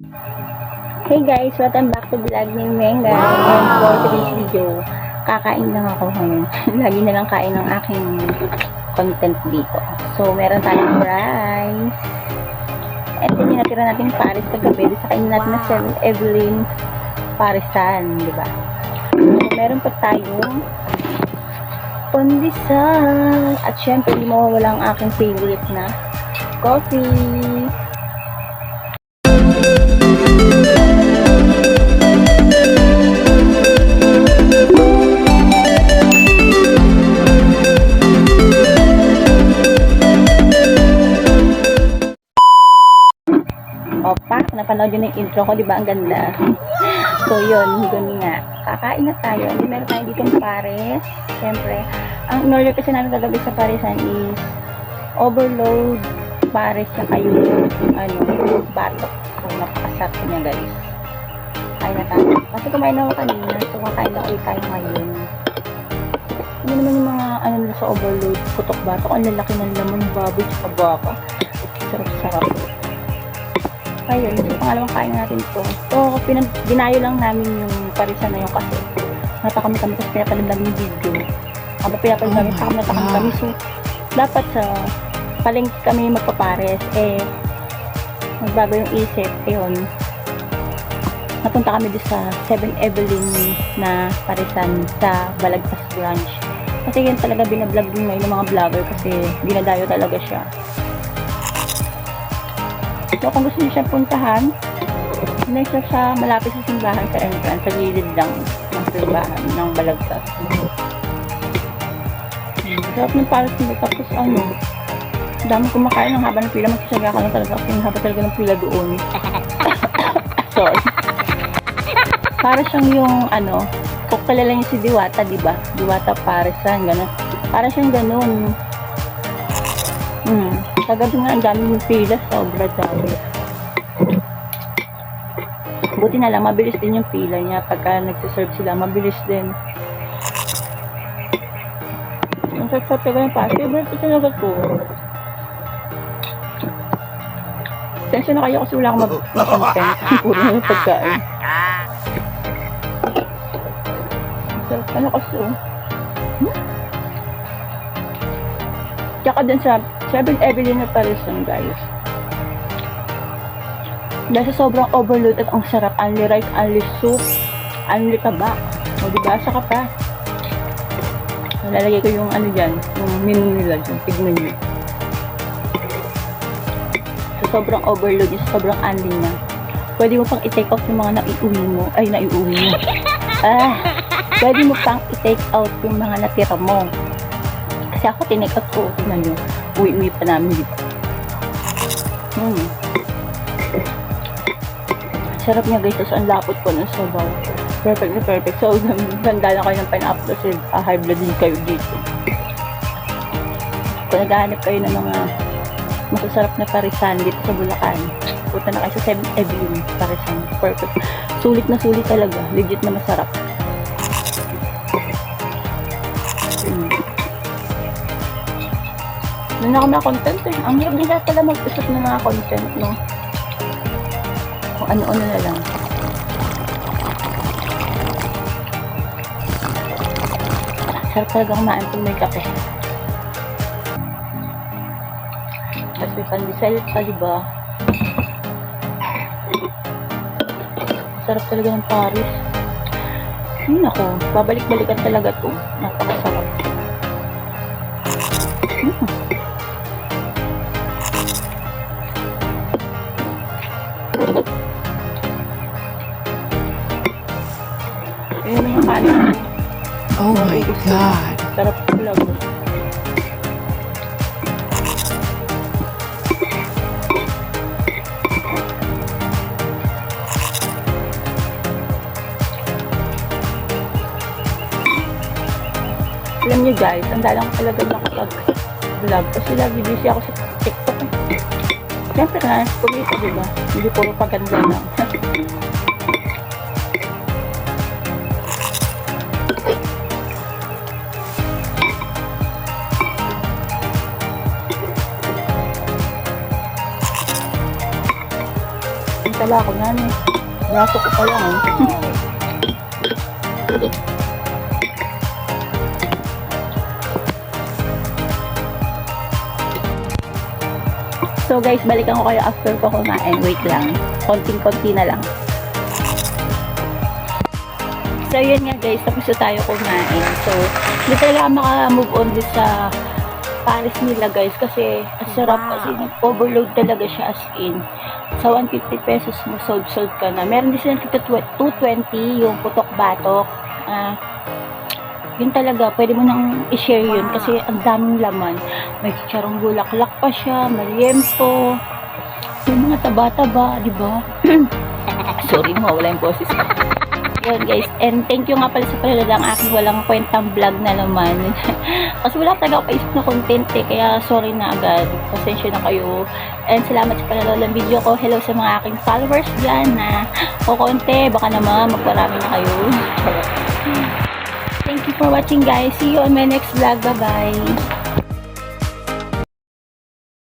Hey guys, welcome back to vlog ni Menga. And for today's video, kakain lang ako ngayon. Lagi na lang kain ng aking content dito. So, meron tayong rice. And then, yung natira natin Paris kagabi. Sa kainin natin na 7 Evelyn Parisan, di ba? So, meron pa tayong pandesal. At syempre, di mawawala ang aking favorite na coffee. Opa, napanood yun yung intro ko, di ba? Ang ganda. So, yun, dun nga. Kakain na tayo. Hindi meron tayo dito Paris. Siyempre, ang in-order kasi namin kagabi sa Parisan is overload Paris na kayo batok. So, napakasarap niya, guys. Kain na tayo. Kasi kumain na ako kanina. So, kakain na ulit tayo ngayon. Ano naman yung mga nila sa overload, putok batok. Ang lalaki ng laman, baboy, tsaka baka. Sarap-sarap. Ayun, so pangalawang kain natin to. So, dinayo lang namin yung Parisan na yun kasi kami kasi pinapalim namin yung video. Pinapalim namin, kami. So, dapat sa palengke kami magpapares, magbago yung isip. Ayun, napunta kami doon sa 7 Evelyn na Parisan sa Balagtas branch. Kasi yun talaga binablog din ngayon ng mga vlogger kasi dinadayo talaga siya. So, kung gusto niyo siya puntahan, hindi siya sa malapit sa simbahan sa entrance, sa gilid lang ng simbahan ng Balagtas. Sarap ng Paris nila. Tapos dami kumakain ng haba ng pila. Magsasaga ka lang talaga kasi yung haba talaga ng pila doon. Sorry. Para siyang yung kung kilala niyo si Diwata, diba? Diwata Parisan, gano'n. Para siyang gano'n. Kagabi nga ang dami yung pila, sobra dami. Buti na lang, mabilis din yung pila niya. Pagka nagsiserve sila, mabilis din. Ang sarap talaga yung pasta. Favorite ko talaga to. Tensya na kayo kasi wala akong mag-content. Puro na yung pagkain. Sarap ka na kasi Tsaka din sa 7 Evelyn na Parisan, guys. Dahil sa sobrang overload at ang sarap, only rice, only soup, only tabak. O diba, saka pa. Nalalagay ko yung dyan, yung menu nila dyan, tignan nyo. So, sobrang overload yung sobrang only na. Pwede mo pang i-take out yung mga naiuwi mo. Pwede mo pang i-take out yung mga natira mo. Kasi ako tinake out ko, tignan nyo. Uwi pa namin dito. Sarap niya, guys. Tapos ang lapot ko ng sabaw. Perfect na perfect. So, ganda na kayo ng pineapple kasi high blood din kayo dito. Kung naghahanap kayo ng mga masasarap na Parisan dito sa Bulacan, punta na kayo sa 7 Evelyn Parisan. Perfect. Sulit na sulit talaga. Legit na masarap. Doon ako na content Ang hirap din lahat pala mag-isip ng mga content, no? Kung ano-ano na lang. Sarap talaga kumain kung may kape. Tapos may pandesal pa, diba? Sarap talaga ng Paris. Yun ako. Babalik-balikan talaga to. Napakasarap. Oh my God. Sarap talaga. Alam niyo guys, ang dalang ko talaga nakapag-vlog kasi lagi busy ako sa TikTok. Siyempre na, kumita diba? Hindi puro paganda lang. Tala ko na, braso ko pa lang. So guys, balikan ko kayo after ko kumain. Wait lang. Konting-konti na lang. So yun nga guys, tapos na tayo kumain. So, hindi talaga maka-move on din sa Paris nila guys kasi ang sarap kasi overload talaga siya as in. Sa 150 pesos mo, sold ka na. Meron din silang 220 yung putok-batok. Yun talaga, pwede mo nang i-share yun kasi ang daming laman. May chicharong bulaklak pa siya, may liempo, may mga taba-taba, di ba? Sorry, mawala yung boses ko. Yun guys, and thank you nga pala sa pala lang aking walang kwentang vlog na naman. Kasi wala talaga ako paisip na content eh, kaya sorry na agad. Pasensya na kayo. And salamat sa panonood ng video ko. Hello sa mga aking followers dyan na kukonte, baka naman magparami na kayo. Thank you for watching guys. See you on my next vlog. Bye-bye.